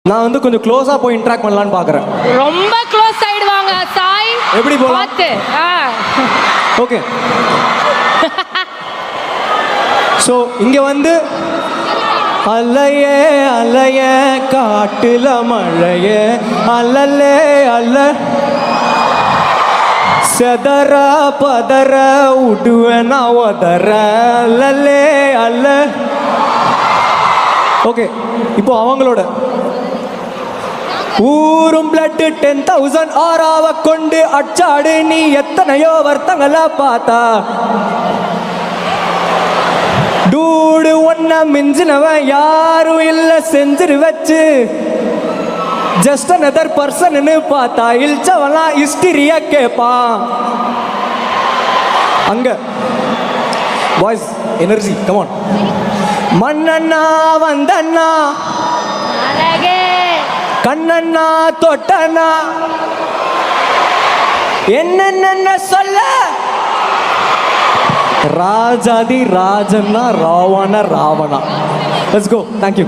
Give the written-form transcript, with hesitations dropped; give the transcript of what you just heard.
நான் வந்து கொஞ்சம் க்ளோஸா போய் இன்டராக்ட் பண்ணலாம்னு பாக்குறேன். ரொம்ப க்ளோஸ் ஆயிடுவாங்க சாய். எப்படி போலாம்? பாத்து. ஓகே. சோ இங்க வந்து அலையே அலைய காட்டுல மழையே அலலே அல்ல செதற பதற உடுவேன் ஒதற அல்லலே அல்ல. ஓகே, இப்போ அவங்களோட ஊரும் பிளட் 10,000 ஆறாவ கொண்டு அச்சாடு நீ எத்தனையோ வருத்தங்கள பார்த்தா டூடு ஒன்ன மிஞ்சினவன் யாரும் இல்ல செஞ்சிரு வச்சு ஜஸ்ட் அனதர் பர்சன்னு பார்த்தா இல்ச்சவெல்லாம் ஹிஸ்டரிய கேட்பான். அங்க வாய்ஸ் எனர்ஜி கமான். மண்ணண்ணா வந்தண்ணா அழகே கண்ணண்ணா தொட்டண்ணா என்னென்ன சொல்ல ராஜாதி ராஜன்னா Ravana Ravana. Let's go. Thank you.